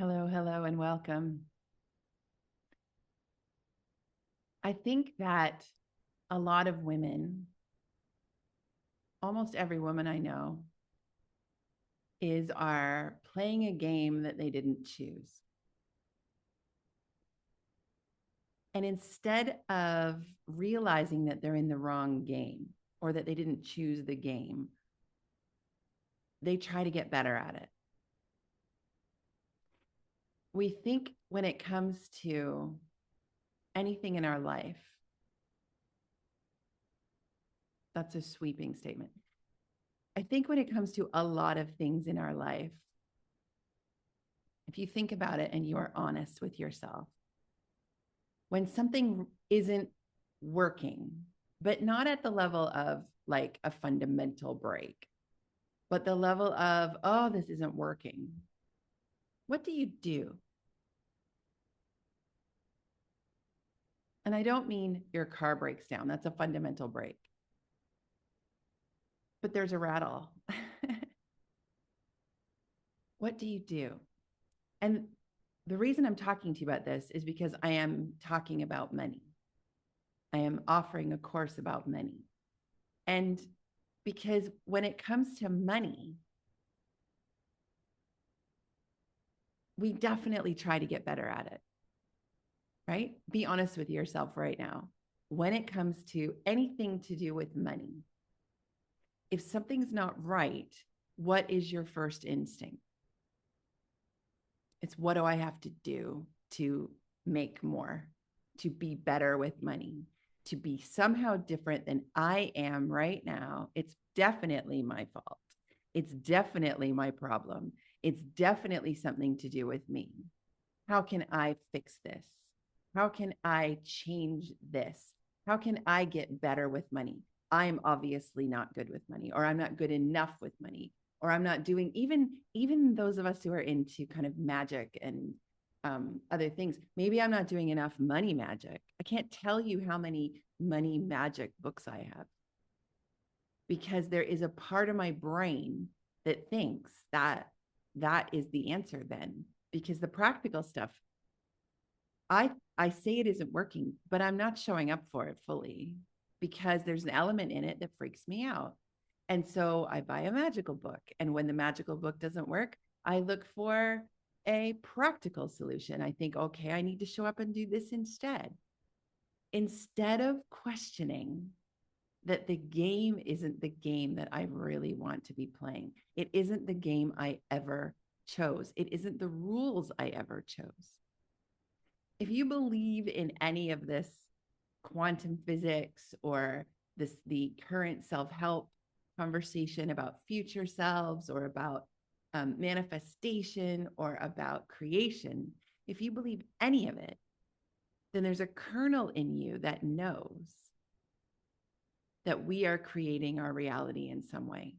Hello, hello, and welcome. I think that a lot of women, almost every woman I know, are playing a game that they didn't choose. And instead of realizing that they're in the wrong game or that they didn't choose the game, they try to get better at it. We think when it comes to anything in our life, that's a sweeping statement. I think when it comes to a lot of things in our life, if you think about it and you are honest with yourself, when something isn't working, but not at the level of like a fundamental break, but the level of, oh, this isn't working, what do you do? And I don't mean your car breaks down, that's a fundamental break, but there's a rattle. What do you do? And the reason I'm talking to you about this is because I am talking about money. I am offering a course about money. And because when it comes to money, we definitely try to get better at it, right? Be honest with yourself right now. When it comes to anything to do with money, if something's not right, what is your first instinct? It's what do I have to do to make more, to be better with money, to be somehow different than I am right now? It's definitely my fault. It's definitely my problem. It's definitely something to do with me. How can I fix this? How can I change this? How can I get better with money? I'm obviously not good with money, or I'm not good enough with money, or I'm not doing even those of us who are into kind of magic and other things. Maybe I'm not doing enough money magic. I can't tell you how many money magic books I have because there is a part of my brain that thinks that that is the answer then because the practical stuff I say it isn't working, but I'm not showing up for it fully because there's an element in it that freaks me out. And so I buy a magical book. And when the magical book doesn't work, I look for a practical solution. I think, okay, I need to show up and do this instead. Instead of questioning that the game isn't the game that I really want to be playing, it isn't the game I ever chose, it isn't the rules I ever chose. If you believe in any of this quantum physics or the current self-help conversation about future selves or about manifestation or about creation, if you believe any of it, then there's a kernel in you that knows that we are creating our reality in some way.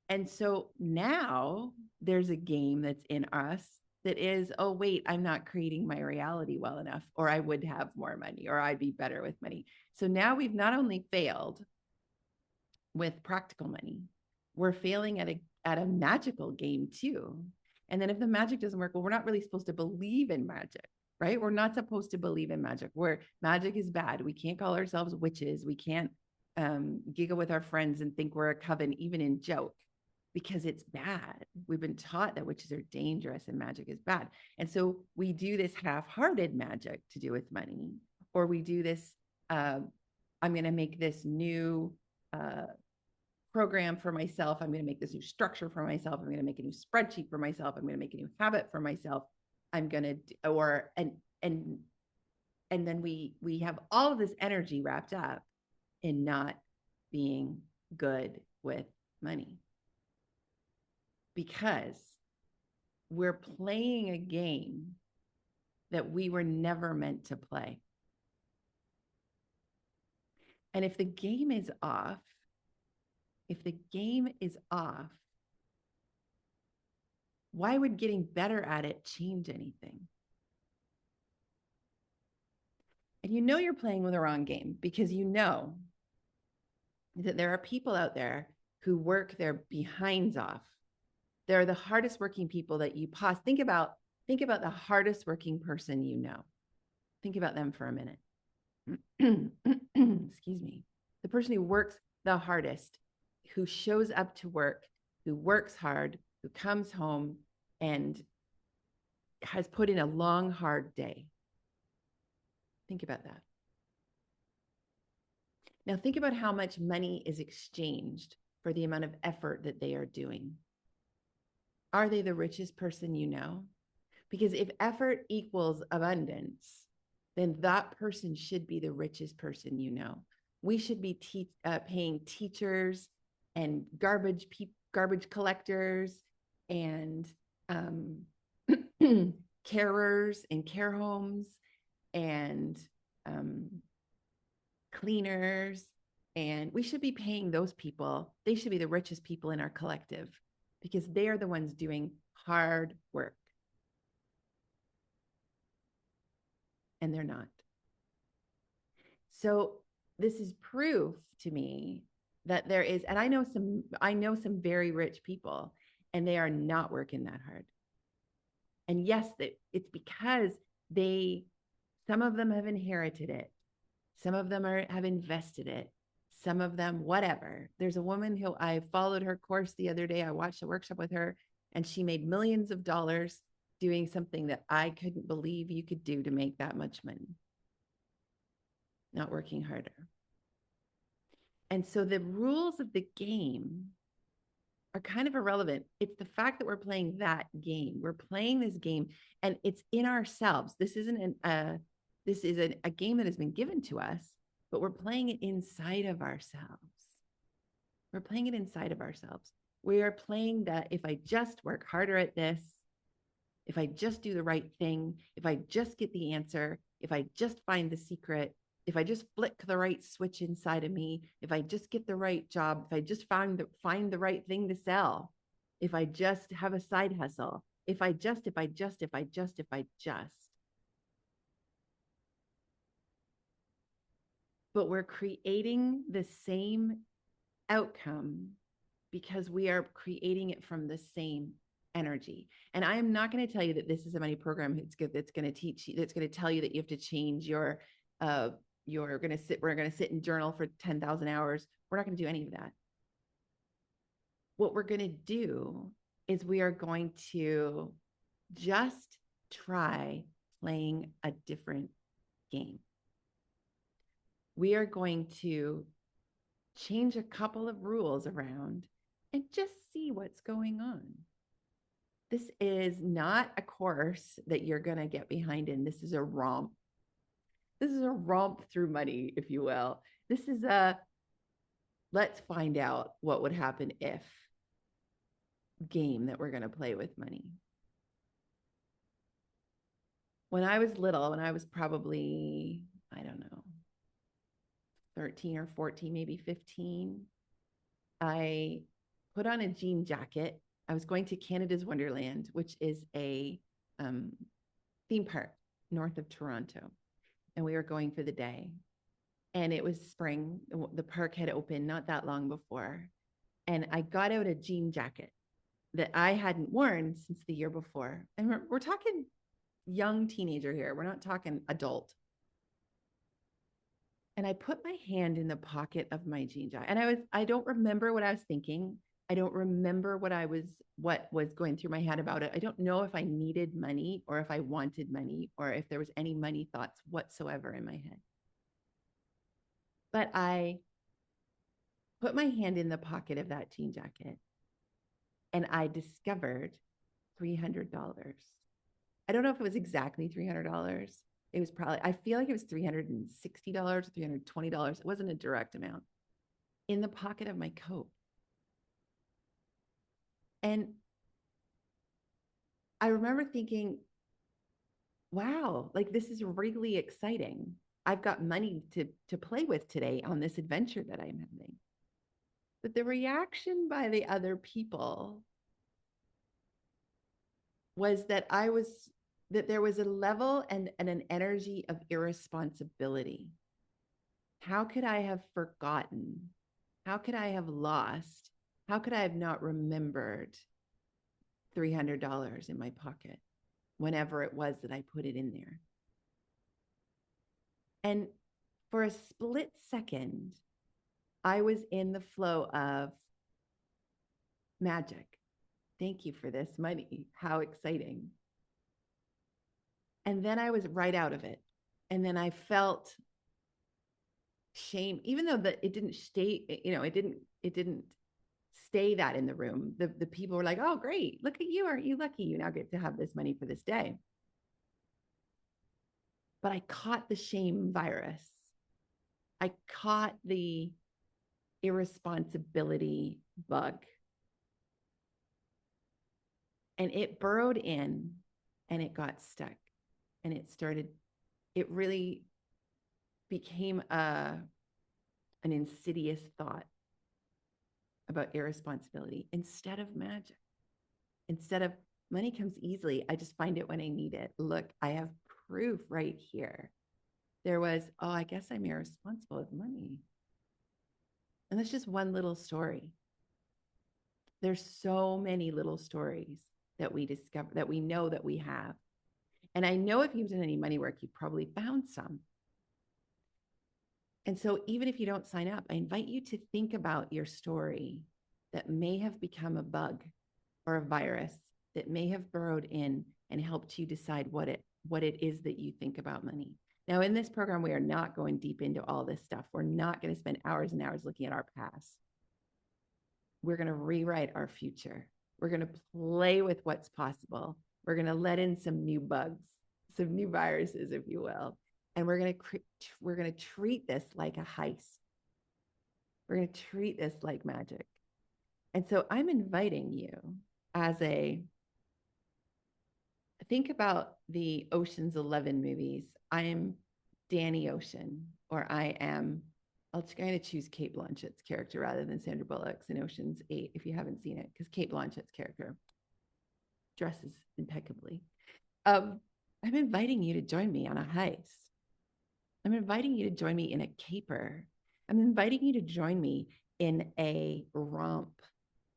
And so now there's a game that's in us that is, oh, wait, I'm not creating my reality well enough, or I would have more money, or I'd be better with money. So now we've not only failed with practical money, we're failing at a magical game too. And then if the magic doesn't work, well, we're not really supposed to believe in magic, right? We're not supposed to believe in magic. Where magic is bad. We can't call ourselves witches. We can't giggle with our friends and think we're a coven, even in joke, because it's bad. We've been taught that witches are dangerous and magic is bad. And so we do this half-hearted magic to do with money, or we do this, I'm going to make this new program for myself. I'm going to make this new structure for myself. I'm going to make a new spreadsheet for myself. I'm going to make a new habit for myself. I'm going to, or, and then we have all of this energy wrapped up in not being good with money because we're playing a game that we were never meant to play. And if the game is off, why would getting better at it change anything? And you know you're playing with the wrong game because you know that there are people out there who work their behinds off. They're the hardest working people that you think Think about the hardest working person you know. Think about them for a minute. Excuse me. The person who works the hardest, who shows up to work, who works hard, who comes home and has put in a long, hard day. Think about that. Now, think about how much money is exchanged for the amount of effort that they are doing. Are they the richest person you know? Because if effort equals abundance, then that person should be the richest person you know. We should be paying teachers and garbage collectors and carers in care homes and cleaners. And we should be paying those people. They should be the richest people in our collective because they are the ones doing hard work. And they're not. So this is proof to me that there is, and I know some very rich people and they are not working that hard. And yes, it's because some of them have inherited it. Some of them have invested it. Some of them, whatever. There's a woman who I followed her course the other day. I watched a workshop with her and she made millions of dollars doing something that I couldn't believe you could do to make that much money. Not working harder. And so the rules of the game are kind of irrelevant. It's the fact that we're playing that game. We're playing this game and it's in ourselves. This isn't this is a game that has been given to us, but we're playing it inside of ourselves. We're playing it inside of ourselves. We are playing that if I just work harder at this, if I just do the right thing, if I just get the answer, if I just find the secret, if I just flick the right switch inside of me, if I just get the right job, if I just find the right thing to sell, if I just have a side hustle, if I just. But we're creating the same outcome because we are creating it from the same energy. And I am not going to tell you that this is a money program that's going to teach you, that's going to tell you that you have to change we're going to sit and journal for 10,000 hours. We're not going to do any of that. What we're going to do is we are going to just try playing a different game. We are going to change a couple of rules around and just see what's going on. This is not a course that you're going to get behind in. This is a romp. This is a romp through money, if you will. This is let's find out what would happen if game that we're going to play with money. When I was little, when I was probably, I don't know, 13 or 14, maybe 15, I put on a jean jacket. I was going to Canada's Wonderland, which is a theme park north of Toronto. And we were going for the day. And it was spring. The park had opened not that long before. And I got out a jean jacket that I hadn't worn since the year before. And we're talking young teenager here. We're not talking adult. And I put my hand in the pocket of my jean jacket. And I don't remember what I was thinking. I don't remember what was going through my head about it. I don't know if I needed money or if I wanted money or if there was any money thoughts whatsoever in my head. But I put my hand in the pocket of that jean jacket and I discovered $300. I don't know if it was exactly $300. It was probably, I feel like it was $360 or $320. It wasn't a direct amount in the pocket of my coat. And I remember thinking, wow, like this is really exciting. I've got money to play with today on this adventure that I'm having. But the reaction by the other people was that there was a level and an energy of irresponsibility. How could I have forgotten? How could I have lost? How could I have not remembered $300 in my pocket whenever it was that I put it in there. And for a split second, I was in the flow of magic. Thank you for this money. How exciting. And then I was right out of it. And then I felt shame, even though it didn't stay, it didn't stay that in the room. The people were like, oh, great. Look at you. Aren't you lucky? You now get to have this money for this day. But I caught the shame virus. I caught the irresponsibility bug. And it burrowed in and it got stuck. And it really became an insidious thought about irresponsibility instead of magic. Instead of money comes easily, I just find it when I need it. Look, I have proof right here. There was, oh, I guess I'm irresponsible with money. And that's just one little story. There's so many little stories that we discover, that we know that we have. And I know if you've done any money work, you've probably found some. And so even if you don't sign up, I invite you to think about your story that may have become a bug or a virus that may have burrowed in and helped you decide what it is that you think about money. Now, in this program, we are not going deep into all this stuff. We're not going to spend hours and hours looking at our past. We're going to rewrite our future. We're going to play with what's possible. We're going to let in some new bugs, some new viruses, if you will. And we're going to treat this like a heist. We're going to treat this like magic. And so I'm inviting you think about the Ocean's 11 movies. I'm Danny Ocean, or I'm going to choose Cate Blanchett's character rather than Sandra Bullock's in Ocean's 8, if you haven't seen it, because Cate Blanchett's character dresses impeccably. I'm inviting you to join me on a heist. I'm inviting you to join me in a caper. I'm inviting you to join me in a romp,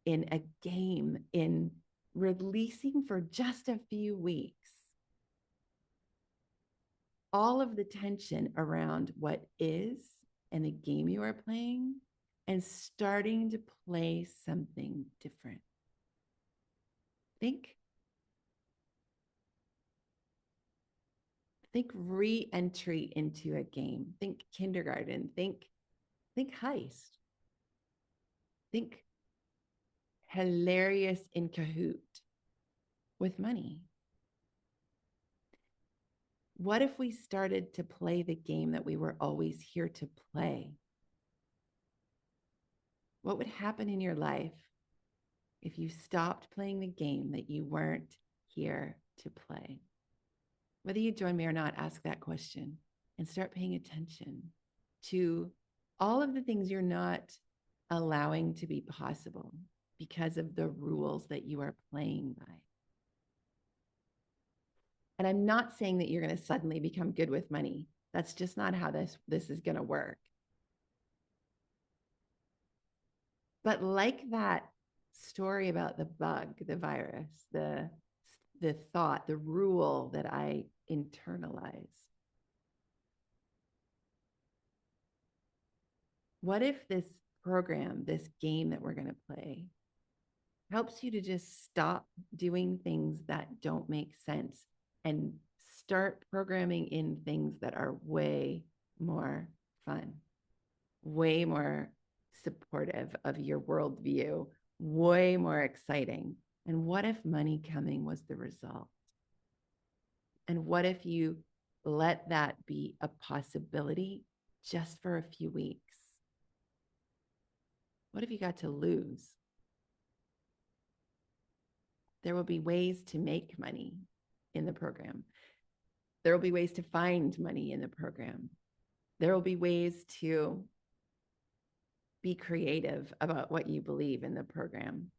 in a game, in releasing for just a few weeks all of the tension around what is and the game you are playing, and starting to play something different. Think re-entry into a game. Think kindergarten. Think heist. Think hilarious in Kahoot with money. What if we started to play the game that we were always here to play? What would happen in your life if you stopped playing the game that you weren't here to play? Whether you join me or not, ask that question and start paying attention to all of the things you're not allowing to be possible because of the rules that you are playing by. And I'm not saying that you're going to suddenly become good with money. That's just not how this is going to work. But like that story about the bug, the virus, the thought, the rule that I internalize. What if this program, this game that we're going to play, helps you to just stop doing things that don't make sense and start programming in things that are way more fun, way more supportive of your worldview, way more exciting? And what if money coming was the result? And what if you let that be a possibility just for a few weeks? What have you got to lose? There will be ways to make money in the program. There will be ways to find money in the program. There will be ways to be creative about what you believe in the program.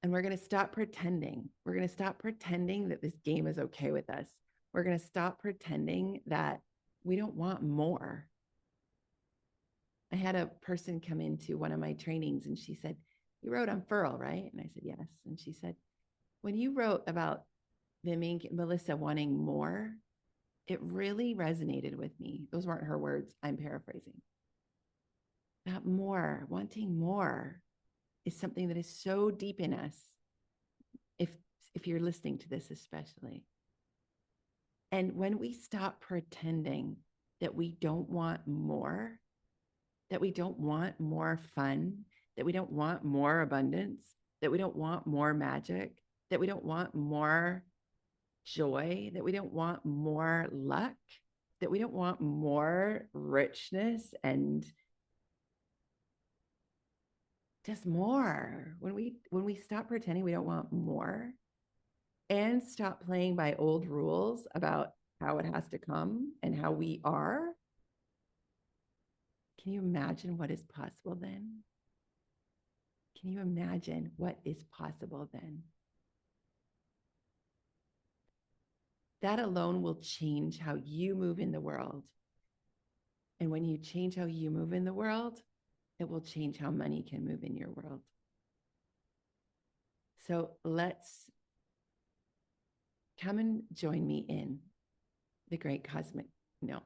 And we're going to stop pretending. We're going to stop pretending that this game is okay with us. We're going to stop pretending that we don't want more. I had a person come into one of my trainings and she said, "You wrote Unfurl, right?" And I said, "Yes." And she said, "When you wrote about Melissa wanting more, it really resonated with me. Those weren't her words. I'm paraphrasing. That more, wanting more is something that is so deep in us. If if you're listening to this especially. And when we stop pretending that we don't want more, that we don't want more fun, that we don't want more abundance, that we don't want more magic, that we don't want more joy, that we don't want more luck, that we don't want more richness and just more. When we stop pretending we don't want more and stop playing by old rules about how it has to come and how we are, can you imagine what is possible then? Can you imagine what is possible then? That alone will change how you move in the world. And when you change how you move in the world, it will change how money can move in your world. So let's come and join me in the great cosmic, no,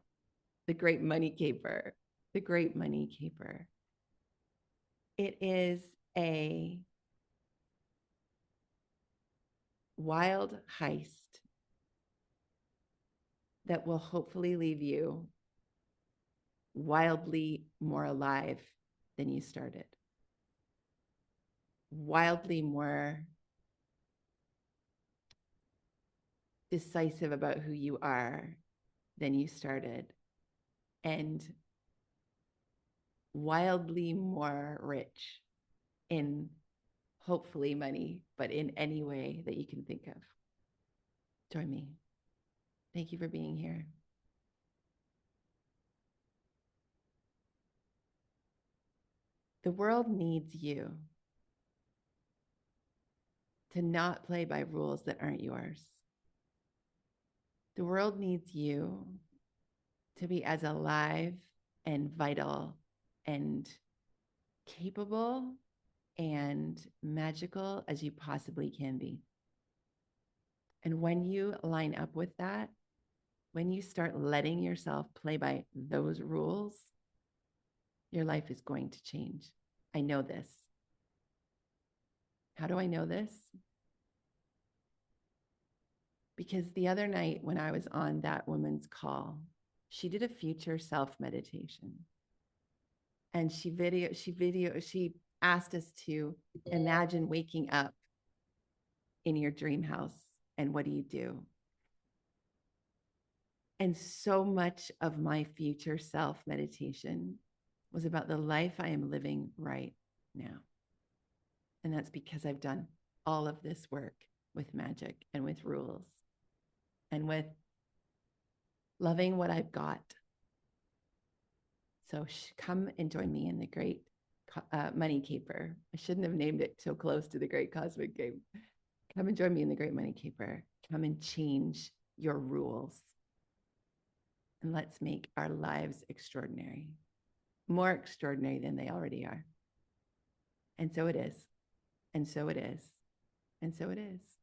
the great money caper, the great money caper. It is a wild heist that will hopefully leave you wildly more alive than you started, wildly more decisive about who you are than you started, and wildly more rich in hopefully money, but in any way that you can think of. Join me. Thank you for being here. The world needs you to not play by rules that aren't yours. The world needs you to be as alive and vital and capable and magical as you possibly can be. And when you line up with that, when you start letting yourself play by those rules, your life is going to change. I know this. How do I know this? Because the other night when I was on that woman's call, she did a future self meditation. And she asked us to imagine waking up in your dream house. And what do you do? And so much of my future self meditation was about the life I am living right now. And that's because I've done all of this work with magic and with rules and with loving what I've got. So come and join me in the great money caper. I shouldn't have named it so close to the great cosmic game. Come and join me in the great money caper. Come and change your rules. And let's make our lives extraordinary, more extraordinary than they already are. And so it is. And so it is. And so it is.